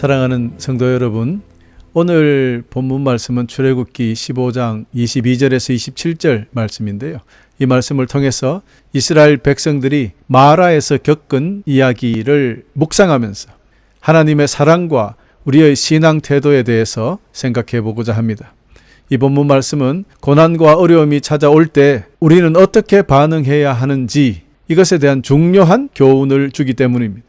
사랑하는 성도 여러분, 오늘 본문 말씀은 출애굽기 15장 22절에서 27절 말씀인데요. 이 말씀을 통해서 이스라엘 백성들이 마라에서 겪은 이야기를 묵상하면서 하나님의 사랑과 우리의 신앙 태도에 대해서 생각해 보고자 합니다. 이 본문 말씀은 고난과 어려움이 찾아올 때 우리는 어떻게 반응해야 하는지 이것에 대한 중요한 교훈을 주기 때문입니다.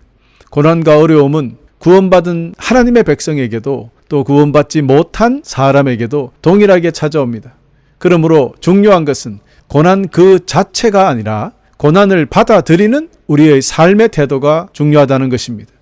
고난과 어려움은 구원받은 하나님의 백성에게도 또 구원받지 못한 사람에게도 동일하게 찾아옵니다. 그러므로 중요한 것은 고난 그 자체가 아니라 고난을 받아들이는 우리의 삶의 태도가 중요하다는 것입니다.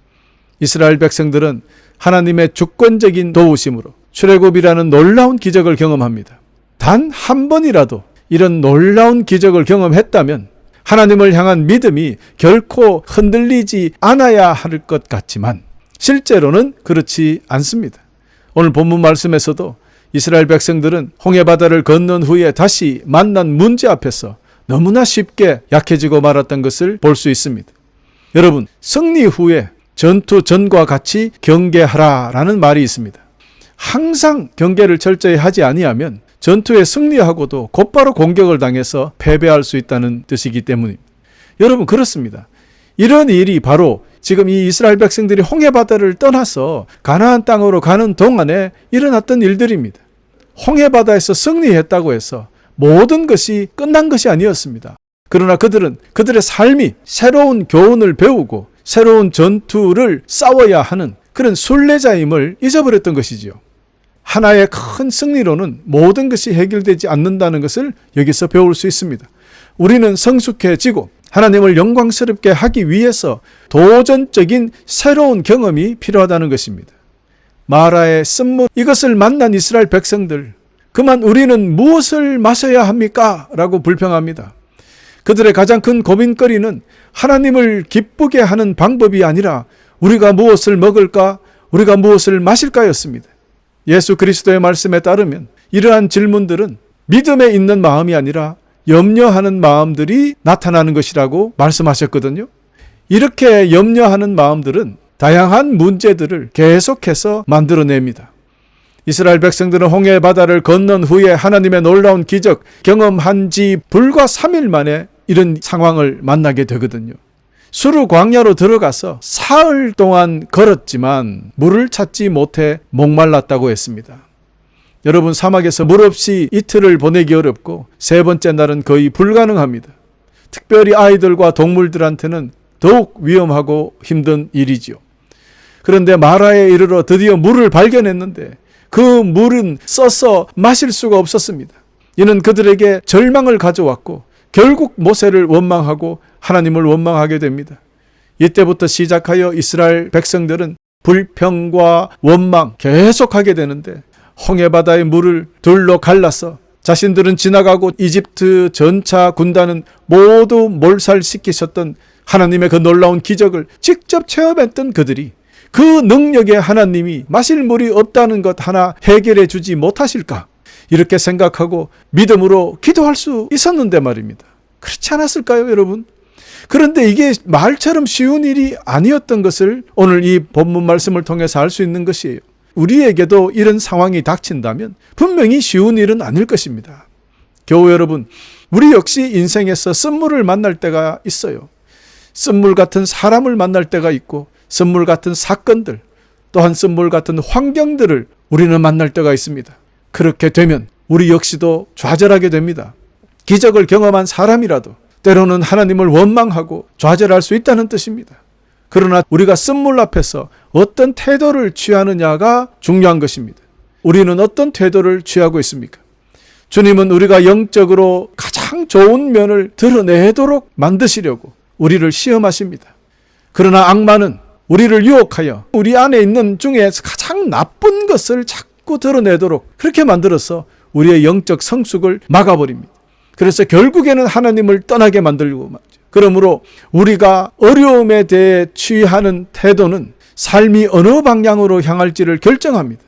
이스라엘 백성들은 하나님의 주권적인 도우심으로 출애굽이라는 놀라운 기적을 경험합니다. 단 한 번이라도 이런 놀라운 기적을 경험했다면 하나님을 향한 믿음이 결코 흔들리지 않아야 할 것 같지만 실제로는 그렇지 않습니다. 오늘 본문 말씀에서도 이스라엘 백성들은 홍해바다를 건넌 후에 다시 만난 문제 앞에서 너무나 쉽게 약해지고 말았던 것을 볼 수 있습니다. 여러분, 승리 후에 전투 전과 같이 경계하라라는 말이 있습니다. 항상 경계를 철저히 하지 아니하면 전투에 승리하고도 곧바로 공격을 당해서 패배할 수 있다는 뜻이기 때문입니다. 여러분, 그렇습니다. 이런 일이 바로 지금 이 이스라엘 백성들이 홍해바다를 떠나서 가나안 땅으로 가는 동안에 일어났던 일들입니다. 홍해바다에서 승리했다고 해서 모든 것이 끝난 것이 아니었습니다. 그러나 그들은 그들의 삶이 새로운 교훈을 배우고 새로운 전투를 싸워야 하는 그런 순례자임을 잊어버렸던 것이지요. 하나의 큰 승리로는 모든 것이 해결되지 않는다는 것을 여기서 배울 수 있습니다. 우리는 성숙해지고 하나님을 영광스럽게 하기 위해서 도전적인 새로운 경험이 필요하다는 것입니다. 마라의 쓴물, 이것을 만난 이스라엘 백성들, 그만 우리는 무엇을 마셔야 합니까? 라고 불평합니다. 그들의 가장 큰 고민거리는 하나님을 기쁘게 하는 방법이 아니라 우리가 무엇을 먹을까? 우리가 무엇을 마실까였습니다. 예수 그리스도의 말씀에 따르면 이러한 질문들은 믿음에 있는 마음이 아니라 염려하는 마음들이 나타나는 것이라고 말씀하셨거든요. 이렇게 염려하는 마음들은 다양한 문제들을 계속해서 만들어냅니다. 이스라엘 백성들은 홍해 바다를 건넌 후에 하나님의 놀라운 기적 경험한 지 불과 3일 만에 이런 상황을 만나게 되거든요. 수르 광야로 들어가서 사흘 동안 걸었지만 물을 찾지 못해 목말랐다고 했습니다. 여러분, 사막에서 물 없이 이틀을 보내기 어렵고 세 번째 날은 거의 불가능합니다. 특별히 아이들과 동물들한테는 더욱 위험하고 힘든 일이지요. 그런데 마라에 이르러 드디어 물을 발견했는데 그 물은 써서 마실 수가 없었습니다. 이는 그들에게 절망을 가져왔고 결국 모세를 원망하고 하나님을 원망하게 됩니다. 이때부터 시작하여 이스라엘 백성들은 불평과 원망 계속하게 되는데 홍해바다의 물을 둘로 갈라서 자신들은 지나가고 이집트 전차 군단은 모두 몰살시키셨던 하나님의 그 놀라운 기적을 직접 체험했던 그들이 그 능력의 하나님이 마실 물이 없다는 것 하나 해결해 주지 못하실까? 이렇게 생각하고 믿음으로 기도할 수 있었는데 말입니다. 그렇지 않았을까요, 여러분? 그런데 이게 말처럼 쉬운 일이 아니었던 것을 오늘 이 본문 말씀을 통해서 알 수 있는 것이에요. 우리에게도 이런 상황이 닥친다면 분명히 쉬운 일은 아닐 것입니다. 교우 여러분, 우리 역시 인생에서 쓴물을 만날 때가 있어요. 쓴물 같은 사람을 만날 때가 있고 쓴물 같은 사건들, 또한 쓴물 같은 환경들을 우리는 만날 때가 있습니다. 그렇게 되면 우리 역시도 좌절하게 됩니다. 기적을 경험한 사람이라도 때로는 하나님을 원망하고 좌절할 수 있다는 뜻입니다. 그러나 우리가 쓴물 앞에서 어떤 태도를 취하느냐가 중요한 것입니다. 우리는 어떤 태도를 취하고 있습니까? 주님은 우리가 영적으로 가장 좋은 면을 드러내도록 만드시려고 우리를 시험하십니다. 그러나 악마는 우리를 유혹하여 우리 안에 있는 중에서 가장 나쁜 것을 자꾸 드러내도록 그렇게 만들어서 우리의 영적 성숙을 막아버립니다. 그래서 결국에는 하나님을 떠나게 만들고 말이죠. 그러므로 우리가 어려움에 대해 취하는 태도는 삶이 어느 방향으로 향할지를 결정합니다.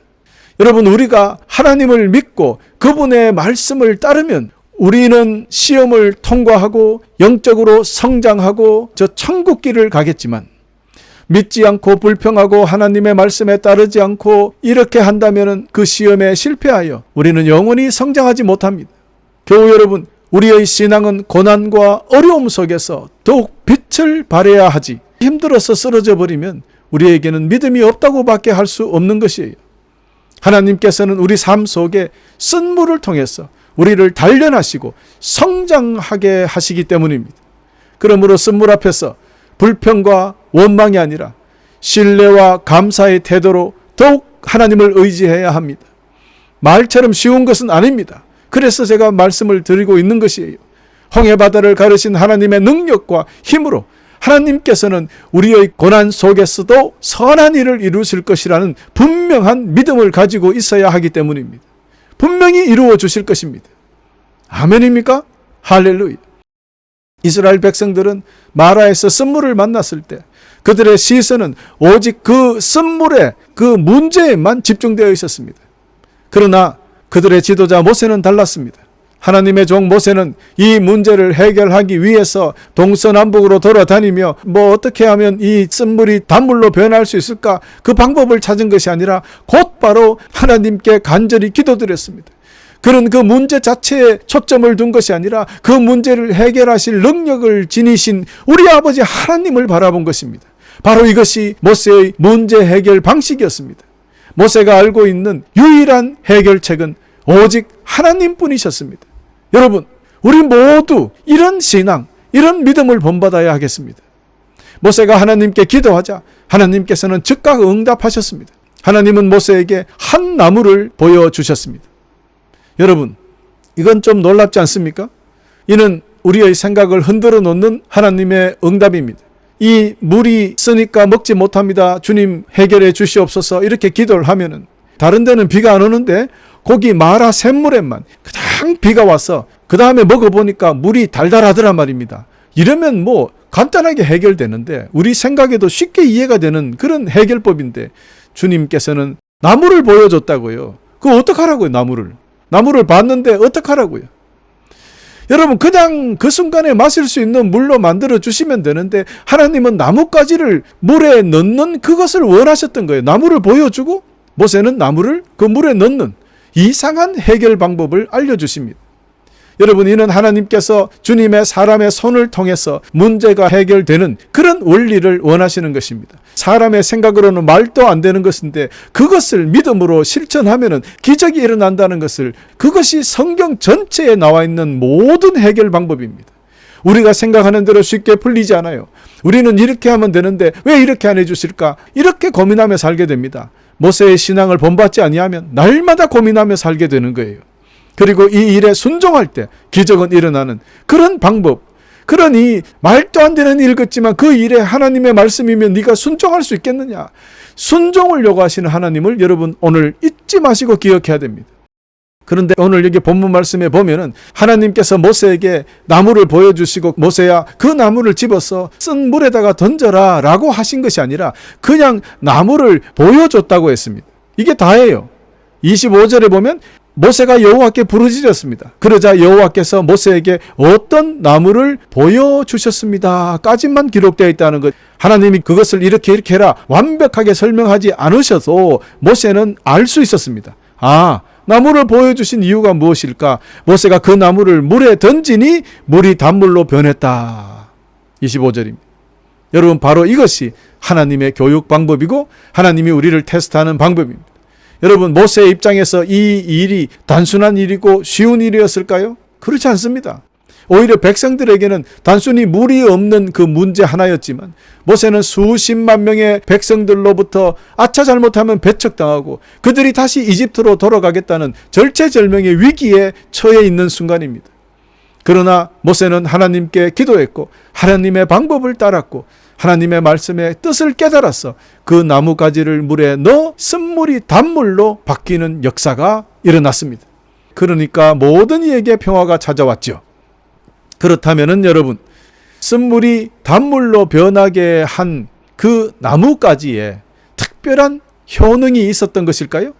여러분, 우리가 하나님을 믿고 그분의 말씀을 따르면 우리는 시험을 통과하고 영적으로 성장하고 저 천국길을 가겠지만 믿지 않고 불평하고 하나님의 말씀에 따르지 않고 이렇게 한다면 그 시험에 실패하여 우리는 영원히 성장하지 못합니다. 교우 여러분, 우리의 신앙은 고난과 어려움 속에서 더욱 빛을 발해야 하지, 힘들어서 쓰러져 버리면 우리에게는 믿음이 없다고 밖에 할 수 없는 것이에요. 하나님께서는 우리 삶 속에 쓴물을 통해서 우리를 단련하시고 성장하게 하시기 때문입니다. 그러므로 쓴물 앞에서 불평과 원망이 아니라 신뢰와 감사의 태도로 더욱 하나님을 의지해야 합니다. 말처럼 쉬운 것은 아닙니다. 그래서 제가 말씀을 드리고 있는 것이에요. 홍해바다를 가르신 하나님의 능력과 힘으로 하나님께서는 우리의 고난 속에서도 선한 일을 이루실 것이라는 분명한 믿음을 가지고 있어야 하기 때문입니다. 분명히 이루어 주실 것입니다. 아멘입니까? 할렐루야. 이스라엘 백성들은 마라에서 쓴물을 만났을 때 그들의 시선은 오직 그 쓴물의 그 문제에만 집중되어 있었습니다. 그러나 그들의 지도자 모세는 달랐습니다. 하나님의 종 모세는 이 문제를 해결하기 위해서 동서남북으로 돌아다니며 어떻게 하면 이 쓴물이 단물로 변할 수 있을까? 그 방법을 찾은 것이 아니라 곧바로 하나님께 간절히 기도드렸습니다. 그는 그 문제 자체에 초점을 둔 것이 아니라 그 문제를 해결하실 능력을 지니신 우리 아버지 하나님을 바라본 것입니다. 바로 이것이 모세의 문제 해결 방식이었습니다. 모세가 알고 있는 유일한 해결책은 오직 하나님뿐이셨습니다. 여러분, 우리 모두 이런 신앙, 이런 믿음을 본받아야 하겠습니다. 모세가 하나님께 기도하자 하나님께서는 즉각 응답하셨습니다. 하나님은 모세에게 한 나무를 보여주셨습니다. 여러분, 이건 좀 놀랍지 않습니까? 이는 우리의 생각을 흔들어 놓는 하나님의 응답입니다. 이 물이 쓰니까 먹지 못합니다. 주님 해결해 주시옵소서. 이렇게 기도를 하면은 다른 데는 비가 안 오는데 거기 마라 샘물에만 그냥 비가 와서 그 다음에 먹어보니까 물이 달달하더란 말입니다. 이러면 간단하게 해결되는데 우리 생각에도 쉽게 이해가 되는 그런 해결법인데 주님께서는 나무를 보여줬다고요. 그거 어떡하라고요, 나무를 봤는데 어떡하라고요? 여러분, 그냥 그 순간에 마실 수 있는 물로 만들어 주시면 되는데 하나님은 나뭇가지를 물에 넣는 그것을 원하셨던 거예요. 나무를 보여주고 모세는 나무를 그 물에 넣는 이상한 해결 방법을 알려주십니다. 여러분, 이는 하나님께서 주님의 사람의 손을 통해서 문제가 해결되는 그런 원리를 원하시는 것입니다. 사람의 생각으로는 말도 안 되는 것인데 그것을 믿음으로 실천하면 기적이 일어난다는 것을, 그것이 성경 전체에 나와 있는 모든 해결 방법입니다. 우리가 생각하는 대로 쉽게 풀리지 않아요. 우리는 이렇게 하면 되는데 왜 이렇게 안 해주실까? 이렇게 고민하며 살게 됩니다. 모세의 신앙을 본받지 아니하면 날마다 고민하며 살게 되는 거예요. 그리고 이 일에 순종할 때 기적은 일어나는 그런 방법, 그러니 말도 안 되는 일 같지만 그 일에 하나님의 말씀이면 네가 순종할 수 있겠느냐? 순종을 요구하시는 하나님을 여러분 오늘 잊지 마시고 기억해야 됩니다. 그런데 오늘 여기 본문 말씀에 보면은 하나님께서 모세에게 나무를 보여주시고 모세야 그 나무를 집어서 쓴 물에다가 던져라 라고 하신 것이 아니라 그냥 나무를 보여줬다고 했습니다. 이게 다예요. 25절에 보면 모세가 여호와께 부르짖었습니다. 그러자 여호와께서 모세에게 어떤 나무를 보여주셨습니다 까지만 기록되어 있다는 것. 하나님이 그것을 이렇게 해라 완벽하게 설명하지 않으셔도 모세는 알 수 있었습니다. 나무를 보여주신 이유가 무엇일까? 모세가 그 나무를 물에 던지니 물이 단물로 변했다. 25절입니다. 여러분, 바로 이것이 하나님의 교육 방법이고 하나님이 우리를 테스트하는 방법입니다. 여러분, 모세의 입장에서 이 일이 단순한 일이고 쉬운 일이었을까요? 그렇지 않습니다. 오히려 백성들에게는 단순히 물이 없는 그 문제 하나였지만 모세는 수십만 명의 백성들로부터 아차 잘못하면 배척당하고 그들이 다시 이집트로 돌아가겠다는 절체절명의 위기에 처해 있는 순간입니다. 그러나 모세는 하나님께 기도했고 하나님의 방법을 따랐고 하나님의 말씀의 뜻을 깨달아서 그 나뭇가지를 물에 넣어 쓴물이 단물로 바뀌는 역사가 일어났습니다. 그러니까 모든 이에게 평화가 찾아왔죠. 그렇다면은 여러분, 쓴물이 단물로 변하게 한 그 나뭇가지에 특별한 효능이 있었던 것일까요?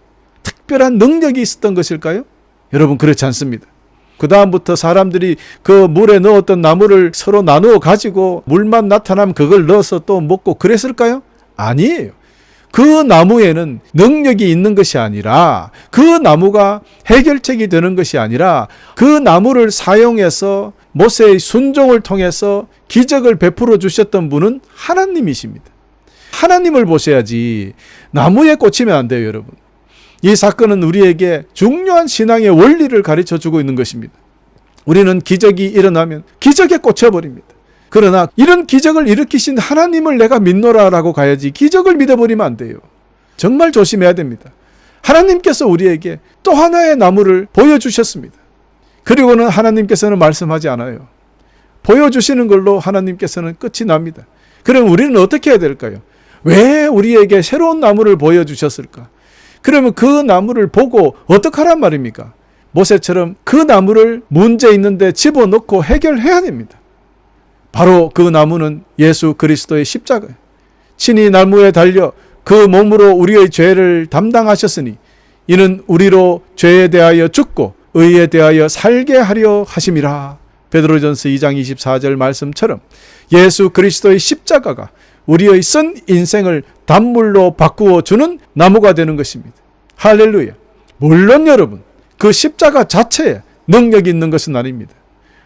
특별한 능력이 있었던 것일까요? 여러분, 그렇지 않습니다. 그 다음부터 사람들이 그 물에 넣었던 나무를 서로 나누어 가지고 물만 나타나면 그걸 넣어서 또 먹고 그랬을까요? 아니에요. 그 나무에는 능력이 있는 것이 아니라, 그 나무가 해결책이 되는 것이 아니라, 그 나무를 사용해서 모세의 순종을 통해서 기적을 베풀어 주셨던 분은 하나님이십니다. 하나님을 보셔야지 나무에 꽂히면 안 돼요, 여러분. 이 사건은 우리에게 중요한 신앙의 원리를 가르쳐 주고 있는 것입니다. 우리는 기적이 일어나면 기적에 꽂혀버립니다. 그러나 이런 기적을 일으키신 하나님을 내가 믿노라라고 가야지 기적을 믿어버리면 안 돼요. 정말 조심해야 됩니다. 하나님께서 우리에게 또 하나의 나무를 보여주셨습니다. 그리고는 하나님께서는 말씀하지 않아요. 보여주시는 걸로 하나님께서는 끝이 납니다. 그럼 우리는 어떻게 해야 될까요? 왜 우리에게 새로운 나무를 보여주셨을까? 그러면 그 나무를 보고 어떡하란 말입니까? 모세처럼 그 나무를 문제 있는데 집어넣고 해결해야 됩니다. 바로 그 나무는 예수 그리스도의 십자가예요. 친히 나무에 달려 그 몸으로 우리의 죄를 담당하셨으니 이는 우리로 죄에 대하여 죽고 의에 대하여 살게 하려 하심이라. 베드로전서 2장 24절 말씀처럼 예수 그리스도의 십자가가 우리의 쓴 인생을 단물로 바꾸어 주는 나무가 되는 것입니다. 할렐루야. 물론 여러분, 그 십자가 자체에 능력이 있는 것은 아닙니다.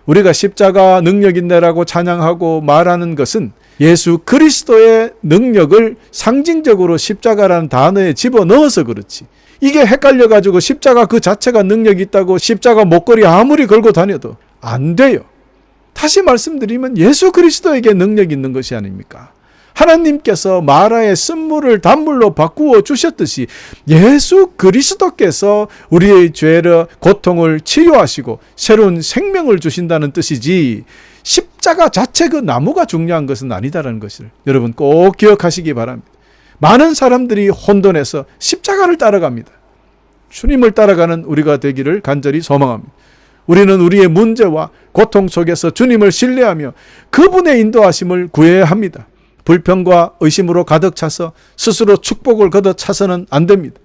우리가 십자가 능력 있네라고 찬양하고 말하는 것은 예수 그리스도의 능력을 상징적으로 십자가라는 단어에 집어넣어서 그렇지, 이게 헷갈려가지고 십자가 그 자체가 능력이 있다고 십자가 목걸이 아무리 걸고 다녀도 안 돼요. 다시 말씀드리면 예수 그리스도에게 능력이 있는 것이 아닙니까? 하나님께서 마라의 쓴물을 단물로 바꾸어 주셨듯이 예수 그리스도께서 우리의 죄를, 고통을 치유하시고 새로운 생명을 주신다는 뜻이지, 십자가 자체 그 나무가 중요한 것은 아니다라는 것을 여러분 꼭 기억하시기 바랍니다. 많은 사람들이 혼돈해서 십자가를 따라갑니다. 주님을 따라가는 우리가 되기를 간절히 소망합니다. 우리는 우리의 문제와 고통 속에서 주님을 신뢰하며 그분의 인도하심을 구해야 합니다. 불평과 의심으로 가득 차서 스스로 축복을 걷어 차서는 안 됩니다.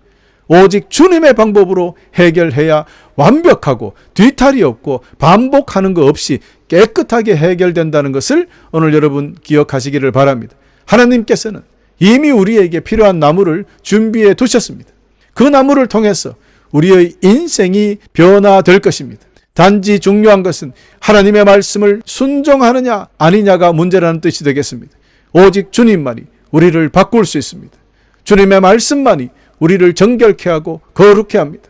오직 주님의 방법으로 해결해야 완벽하고 뒤탈이 없고 반복하는 거 없이 깨끗하게 해결된다는 것을 오늘 여러분 기억하시기를 바랍니다. 하나님께서는 이미 우리에게 필요한 나무를 준비해 두셨습니다. 그 나무를 통해서 우리의 인생이 변화될 것입니다. 단지 중요한 것은 하나님의 말씀을 순종하느냐 아니냐가 문제라는 뜻이 되겠습니다. 오직 주님만이 우리를 바꿀 수 있습니다. 주님의 말씀만이 우리를 정결케 하고 거룩케 합니다.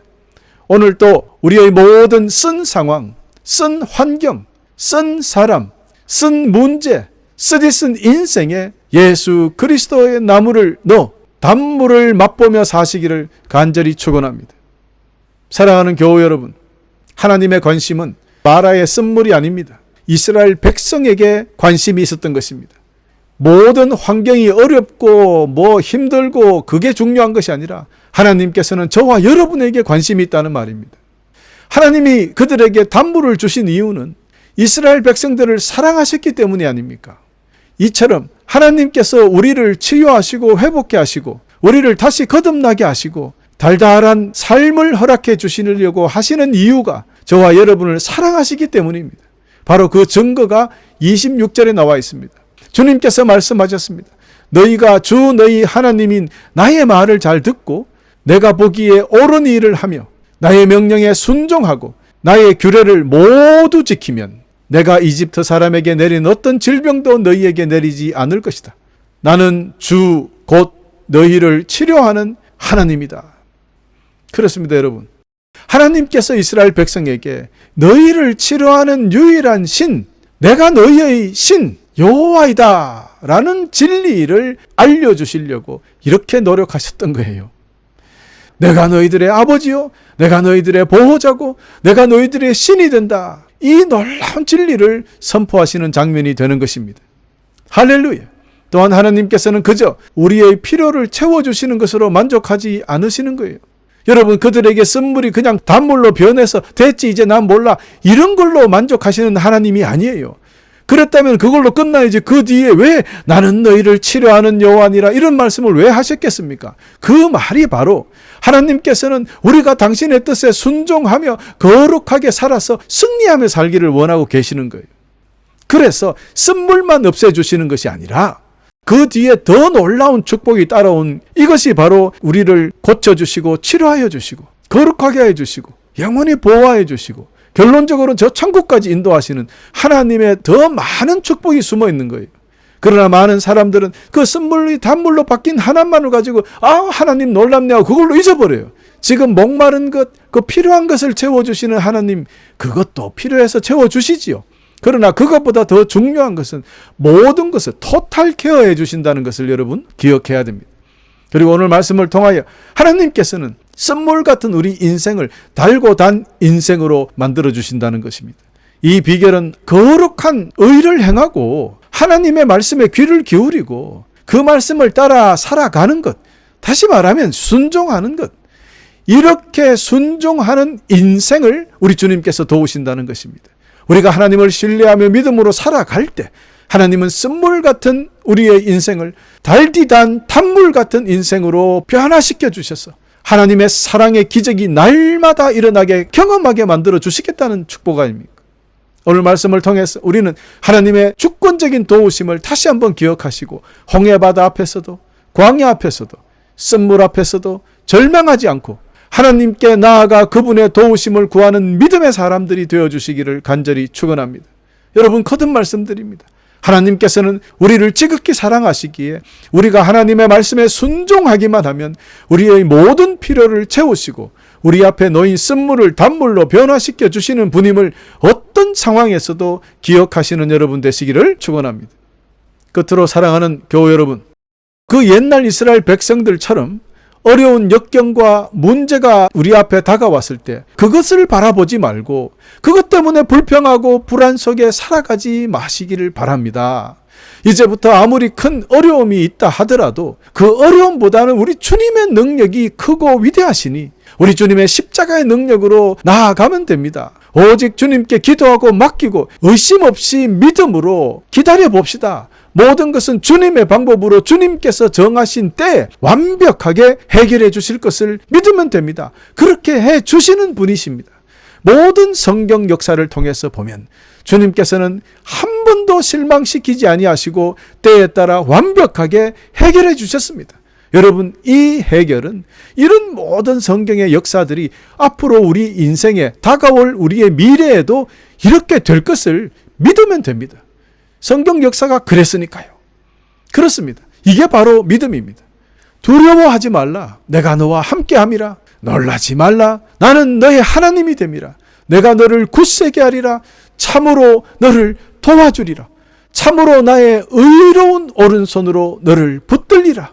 오늘 또 우리의 모든 쓴 상황, 쓴 환경, 쓴 사람, 쓴 문제, 쓰디쓴 인생에 예수 그리스도의 나무를 넣어 단물을 맛보며 사시기를 간절히 축원합니다. 사랑하는 교우 여러분, 하나님의 관심은 마라의 쓴물이 아닙니다. 이스라엘 백성에게 관심이 있었던 것입니다. 모든 환경이 어렵고 힘들고 그게 중요한 것이 아니라 하나님께서는 저와 여러분에게 관심이 있다는 말입니다. 하나님이 그들에게 단물을 주신 이유는 이스라엘 백성들을 사랑하셨기 때문이 아닙니까? 이처럼 하나님께서 우리를 치유하시고 회복케 하시고 우리를 다시 거듭나게 하시고 달달한 삶을 허락해 주시려고 하시는 이유가 저와 여러분을 사랑하시기 때문입니다. 바로 그 증거가 26절에 나와 있습니다. 주님께서 말씀하셨습니다. 너희가 주 너희 하나님인 나의 말을 잘 듣고 내가 보기에 옳은 일을 하며 나의 명령에 순종하고 나의 규례를 모두 지키면 내가 이집트 사람에게 내린 어떤 질병도 너희에게 내리지 않을 것이다. 나는 주 곧 너희를 치료하는 하나님이다. 그렇습니다, 여러분. 하나님께서 이스라엘 백성에게 너희를 치료하는 유일한 신, 내가 너희의 신 여호와이다 라는 진리를 알려주시려고 이렇게 노력하셨던 거예요. 내가 너희들의 아버지요, 내가 너희들의 보호자고 내가 너희들의 신이 된다. 이 놀라운 진리를 선포하시는 장면이 되는 것입니다. 할렐루야. 또한 하나님께서는 그저 우리의 필요를 채워주시는 것으로 만족하지 않으시는 거예요. 여러분, 그들에게 쓴물이 그냥 단물로 변해서 됐지 이제 난 몰라 이런 걸로 만족하시는 하나님이 아니에요. 그랬다면 그걸로 끝나야지 그 뒤에 왜 나는 너희를 치료하는 여호와니라 이런 말씀을 왜 하셨겠습니까? 그 말이 바로 하나님께서는 우리가 당신의 뜻에 순종하며 거룩하게 살아서 승리하며 살기를 원하고 계시는 거예요. 그래서 쓴물만 없애주시는 것이 아니라 그 뒤에 더 놀라운 축복이 따라온 이것이 바로 우리를 고쳐주시고 치료하여 주시고 거룩하게 해주시고 영원히 보호하여 주시고 결론적으로 저 천국까지 인도하시는 하나님의 더 많은 축복이 숨어 있는 거예요. 그러나 많은 사람들은 그 선물이 단물로 바뀐 하나만을 가지고 하나님 놀랍네 하고 그걸로 잊어버려요. 지금 목마른 것, 그 필요한 것을 채워주시는 하나님, 그것도 필요해서 채워주시지요. 그러나 그것보다 더 중요한 것은 모든 것을 토탈 케어해 주신다는 것을 여러분 기억해야 됩니다. 그리고 오늘 말씀을 통하여 하나님께서는 선물 같은 우리 인생을 달고 단 인생으로 만들어 주신다는 것입니다. 이 비결은 거룩한 의를 행하고 하나님의 말씀에 귀를 기울이고 그 말씀을 따라 살아가는 것, 다시 말하면 순종하는 것, 이렇게 순종하는 인생을 우리 주님께서 도우신다는 것입니다. 우리가 하나님을 신뢰하며 믿음으로 살아갈 때 하나님은 선물 같은 우리의 인생을 달디단 단물 같은 인생으로 변화시켜 주셔서 하나님의 사랑의 기적이 날마다 일어나게 경험하게 만들어 주시겠다는 축복 아닙니까? 오늘 말씀을 통해서 우리는 하나님의 주권적인 도우심을 다시 한번 기억하시고 홍해바다 앞에서도 광야 앞에서도 선물 앞에서도 절망하지 않고 하나님께 나아가 그분의 도우심을 구하는 믿음의 사람들이 되어주시기를 간절히 축원합니다. 여러분 거듭 말씀드립니다. 하나님께서는 우리를 지극히 사랑하시기에 우리가 하나님의 말씀에 순종하기만 하면 우리의 모든 필요를 채우시고 우리 앞에 놓인 선물을 단물로 변화시켜 주시는 분임을 어떤 상황에서도 기억하시는 여러분 되시기를 축원합니다. 끝으로 사랑하는 교우 여러분, 그 옛날 이스라엘 백성들처럼 어려운 역경과 문제가 우리 앞에 다가왔을 때 그것을 바라보지 말고 그것 때문에 불평하고 불안 속에 살아가지 마시기를 바랍니다. 이제부터 아무리 큰 어려움이 있다 하더라도 그 어려움보다는 우리 주님의 능력이 크고 위대하시니 우리 주님의 십자가의 능력으로 나아가면 됩니다. 오직 주님께 기도하고 맡기고 의심 없이 믿음으로 기다려 봅시다. 모든 것은 주님의 방법으로 주님께서 정하신 때에 완벽하게 해결해 주실 것을 믿으면 됩니다. 그렇게 해 주시는 분이십니다. 모든 성경 역사를 통해서 보면 주님께서는 한 번도 실망시키지 아니하시고 때에 따라 완벽하게 해결해 주셨습니다. 여러분, 이 해결은 이런 모든 성경의 역사들이 앞으로 우리 인생에 다가올 우리의 미래에도 이렇게 될 것을 믿으면 됩니다. 성경 역사가 그랬으니까요. 그렇습니다. 이게 바로 믿음입니다. 두려워하지 말라. 내가 너와 함께함이라. 놀라지 말라. 나는 너의 하나님이 됨이라. 내가 너를 굳세게 하리라. 참으로 너를 도와주리라. 참으로 나의 의로운 오른손으로 너를 붙들리라.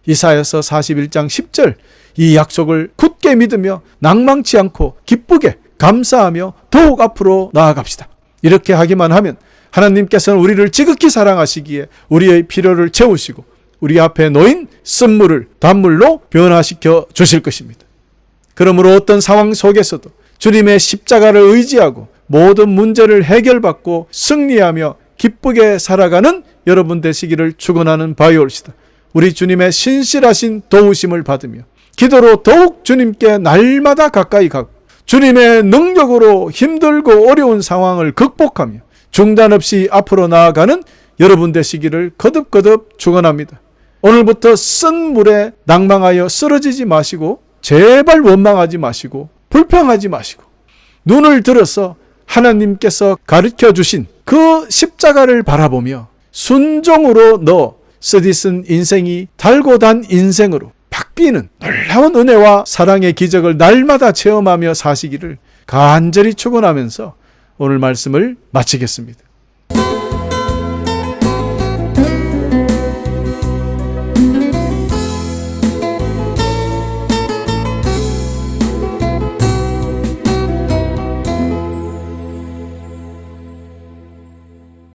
이사야서 41장 10절, 이 약속을 굳게 믿으며 낭망치 않고 기쁘게 감사하며 더욱 앞으로 나아갑시다. 이렇게 하기만 하면 하나님께서는 우리를 지극히 사랑하시기에 우리의 필요를 채우시고 우리 앞에 놓인 선물을 단물로 변화시켜 주실 것입니다. 그러므로 어떤 상황 속에서도 주님의 십자가를 의지하고 모든 문제를 해결받고 승리하며 기쁘게 살아가는 여러분 되시기를 축원하는 바이올시다. 우리 주님의 신실하신 도우심을 받으며 기도로 더욱 주님께 날마다 가까이 가고 주님의 능력으로 힘들고 어려운 상황을 극복하며 중단 없이 앞으로 나아가는 여러분 되시기를 거듭거듭 축원합니다. 오늘부터 쓴 물에 낭망하여 쓰러지지 마시고 제발 원망하지 마시고 불평하지 마시고 눈을 들어서 하나님께서 가르쳐 주신 그 십자가를 바라보며 순종으로 쓰디쓴 인생이 달고 단 인생으로 바뀌는 놀라운 은혜와 사랑의 기적을 날마다 체험하며 사시기를 간절히 축원하면서 오늘 말씀을 마치겠습니다.